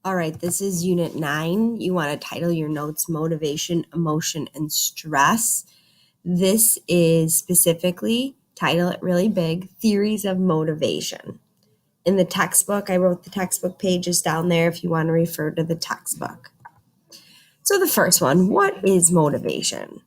All right, this is Unit 9. You want to title your notes Motivation, Emotion, and Stress. This is specifically, title it really big, Theories of Motivation. In the textbook, I wrote the textbook pages down there if you want to refer to the textbook. So the first one, what is motivation?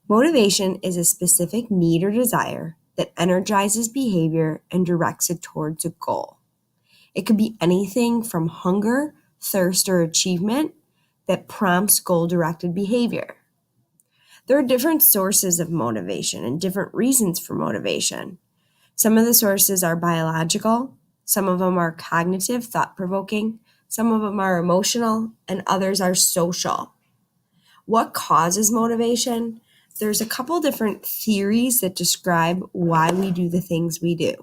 Motivation is a specific need or desire that energizes behavior and directs it towards a goal. It could be anything from hunger, thirst, or achievement that prompts goal-directed behavior. There are different sources of motivation and different reasons for motivation. Some of the sources are biological, some of them are cognitive, thought-provoking, some of them are emotional, and others are social. What causes motivation? There's a couple different theories that describe why we do the things we do.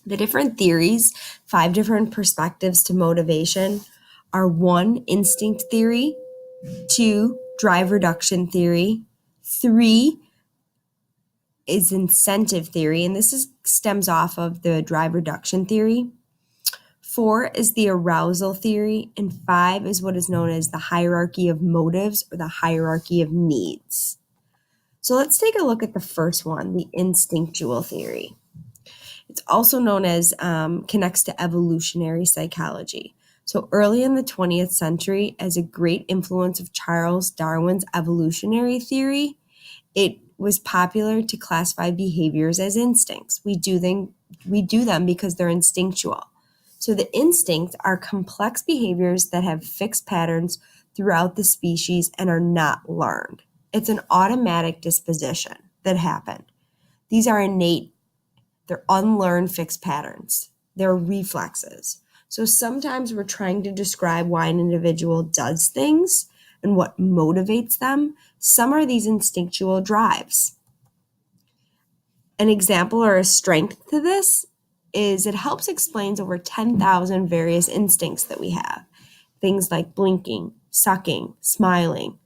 The different theories, 5 different perspectives to motivation, are 1, instinct theory, 2, drive reduction theory, 3 is incentive theory, and this stems off of the drive reduction theory. 4 is the arousal theory, and 5 is what is known as the hierarchy of motives or the hierarchy of needs. So let's take a look at the first one, the instinctual theory. It's also known as connects to evolutionary psychology. So early in the 20th century, as a great influence of Charles Darwin's evolutionary theory, it was popular to classify behaviors as instincts. We do them because they're instinctual. So the instincts are complex behaviors that have fixed patterns throughout the species and are not learned. It's an automatic disposition that happened. These are innate. They're unlearned fixed patterns. They're reflexes. So sometimes we're trying to describe why an individual does things and what motivates them. Some are these instinctual drives. An example or a strength to this is it helps explain over 10,000 various instincts that we have. Things like blinking, sucking, smiling,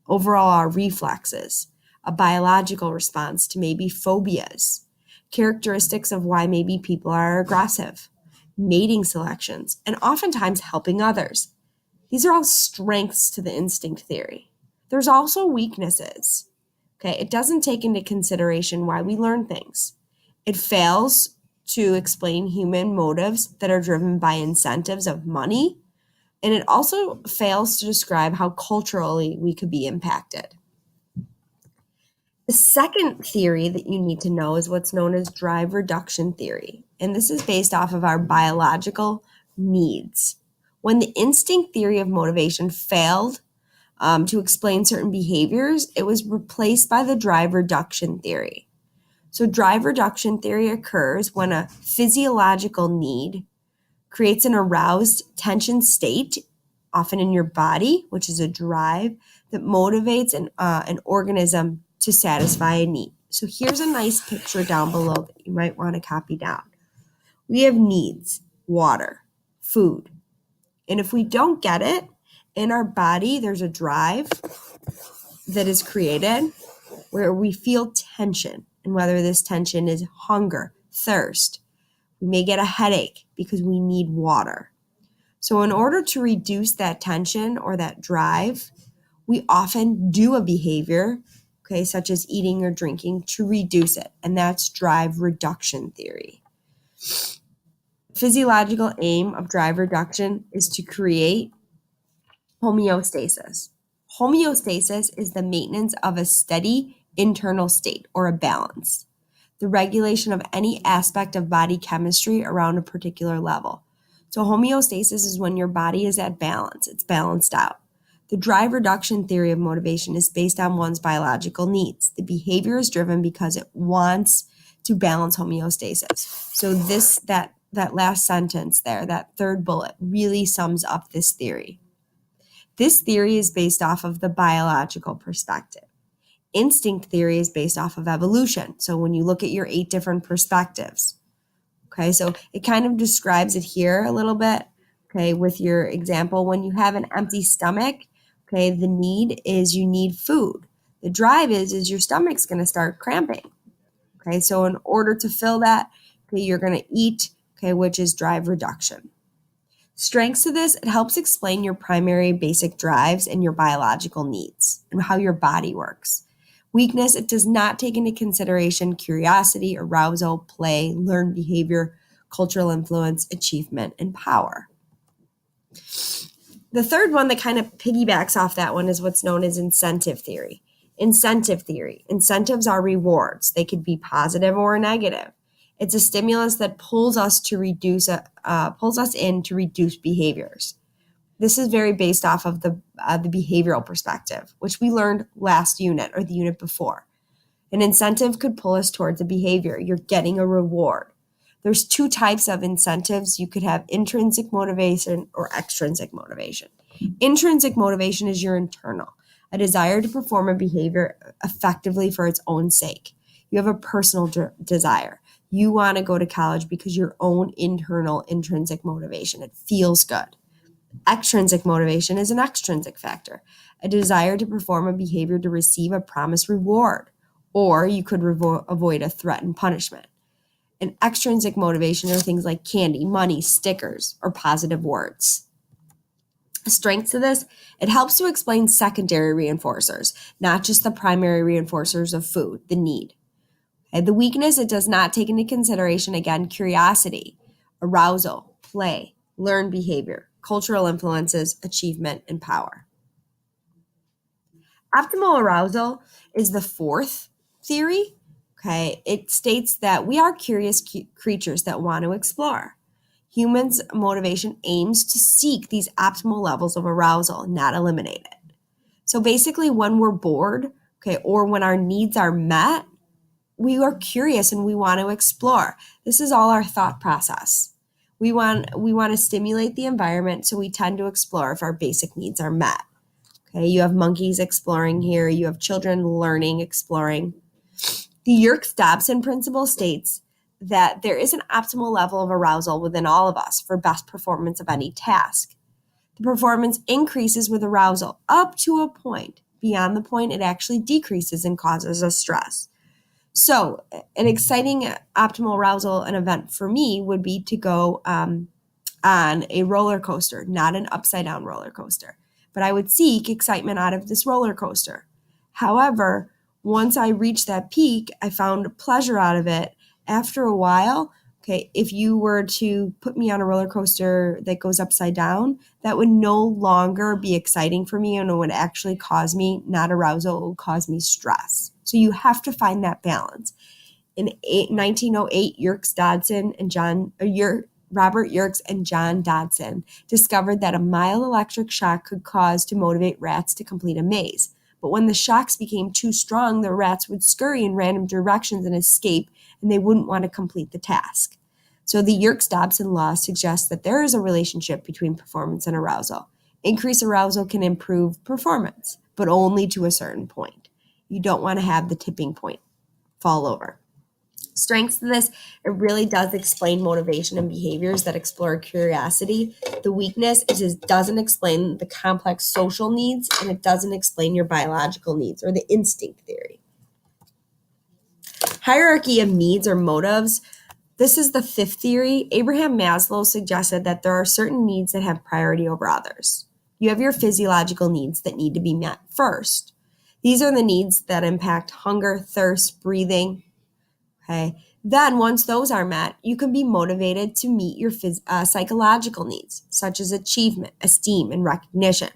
overall our reflexes, a biological response to maybe phobias, characteristics of why maybe people are aggressive, mating selections, and oftentimes helping others. These are all strengths to the instinct theory. There's also weaknesses. Okay, it doesn't take into consideration why we learn things. It fails to explain human motives that are driven by incentives of money, and it also fails to describe how culturally we could be impacted. The second theory that you need to know is what's known as drive reduction theory, and this is based off of our biological needs. When the instinct theory of motivation failed to explain certain behaviors, it was replaced by the drive reduction theory. So drive reduction theory occurs when a physiological need creates an aroused tension state, often in your body, which is a drive that motivates an organism to satisfy a need. So here's a nice picture down below that you might want to copy down. We have needs, water, food. And if we don't get it, in our body, there's a drive that is created where we feel tension. And whether this tension is hunger, thirst, we may get a headache because we need water. So in order to reduce that tension or that drive, we often do a behavior, okay, such as eating or drinking, to reduce it. And that's drive reduction theory. Physiological aim of drive reduction is to create homeostasis. Homeostasis is the maintenance of a steady internal state or a balance, the regulation of any aspect of body chemistry around a particular level. So homeostasis is when your body is at balance, it's balanced out. The drive reduction theory of motivation is based on one's biological needs. The behavior is driven because it wants to balance homeostasis. So that last sentence there, that third bullet, really sums up this theory. This theory is based off of the biological perspective. Instinct theory is based off of evolution. So when you look at your 8 different perspectives, okay, so it kind of describes it here a little bit, okay, with your example. When you have an empty stomach, okay, the need is you need food. The drive is your stomach's going to start cramping, okay, so in order to fill that, okay, you're going to eat, okay, which is drive reduction. Strengths of this, it helps explain your primary basic drives and your biological needs and how your body works. Weakness, it does not take into consideration curiosity, arousal, play, learned behavior, cultural influence, achievement, and power. The third one that kind of piggybacks off that one is what's known as incentive theory. Incentive theory. Incentives are rewards. They could be positive or negative. It's a stimulus that pulls us in to reduce behaviors. This is very based off of the behavioral perspective, which we learned last unit or the unit before. An incentive could pull us towards a behavior. You're getting a reward. There's two types of incentives. You could have intrinsic motivation or extrinsic motivation. Intrinsic motivation is your internal, a desire to perform a behavior effectively for its own sake. You have a personal desire. You want to go to college because your own internal intrinsic motivation. It feels good. Extrinsic motivation is an extrinsic factor, a desire to perform a behavior to receive a promised reward, or you could avoid a threatened punishment. And extrinsic motivation are things like candy, money, stickers, or positive words. Strengths of this, it helps to explain secondary reinforcers, not just the primary reinforcers of food, the need. And the weakness, it does not take into consideration, again, curiosity, arousal, play, learned behavior, cultural influences, achievement, and power. Optimal arousal is the fourth theory. Okay, it states that we are curious creatures that want to explore. Humans' motivation aims to seek these optimal levels of arousal, not eliminate it. So basically, when we're bored, okay, or when our needs are met, we are curious and we want to explore. This is all our thought process. We want to stimulate the environment, so we tend to explore if our basic needs are met. Okay, you have monkeys exploring here. You have children learning, exploring. The Yerkes-Dodson principle states that there is an optimal level of arousal within all of us for best performance of any task. The performance increases with arousal up to a point. Beyond the point, it actually decreases and causes us stress. So an exciting optimal arousal and event for me would be to go on a roller coaster, not an upside down roller coaster. But I would seek excitement out of this roller coaster. However, once I reached that peak, I found pleasure out of it. After a while, okay, if you were to put me on a roller coaster that goes upside down, that would no longer be exciting for me, and it would actually cause me not arousal, it would cause me stress. So you have to find that balance. In 1908, Robert Yerkes and John Dodson discovered that a mild electric shock could cause to motivate rats to complete a maze. But when the shocks became too strong, the rats would scurry in random directions and escape, and they wouldn't want to complete the task. So the Yerkes-Dodson law suggests that there is a relationship between performance and arousal. Increased arousal can improve performance, but only to a certain point. You don't want to have the tipping point fall over. Strengths of this, it really does explain motivation and behaviors that explore curiosity. The weakness is it doesn't explain the complex social needs, and it doesn't explain your biological needs or the instinct theory. Hierarchy of needs or motives. This is the fifth theory. Abraham Maslow suggested that there are certain needs that have priority over others. You have your physiological needs that need to be met first. These are the needs that impact hunger, thirst, breathing. Okay. Then once those are met, you can be motivated to meet your psychological needs, such as achievement, esteem, and recognition.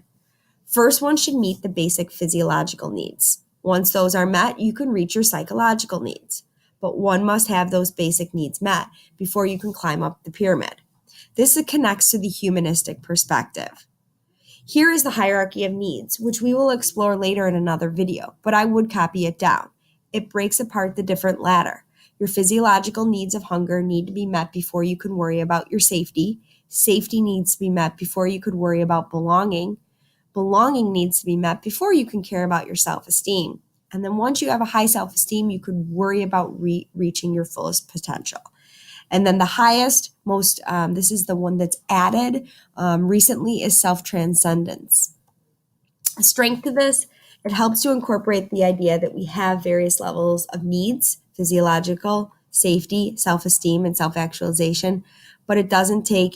First, one should meet the basic physiological needs. Once those are met, you can reach your psychological needs. But one must have those basic needs met before you can climb up the pyramid. This connects to the humanistic perspective. Here is the hierarchy of needs, which we will explore later in another video, but I would copy it down. It breaks apart the different ladder. Your physiological needs of hunger need to be met before you can worry about your safety. Safety needs to be met before you could worry about belonging. Belonging needs to be met before you can care about your self-esteem. And then once you have a high self-esteem, you could worry about reaching your fullest potential. And then the highest, this is the one that's added recently, is self-transcendence. The strength of this, it helps to incorporate the idea that we have various levels of needs, physiological, safety, self-esteem, and self-actualization, but it doesn't take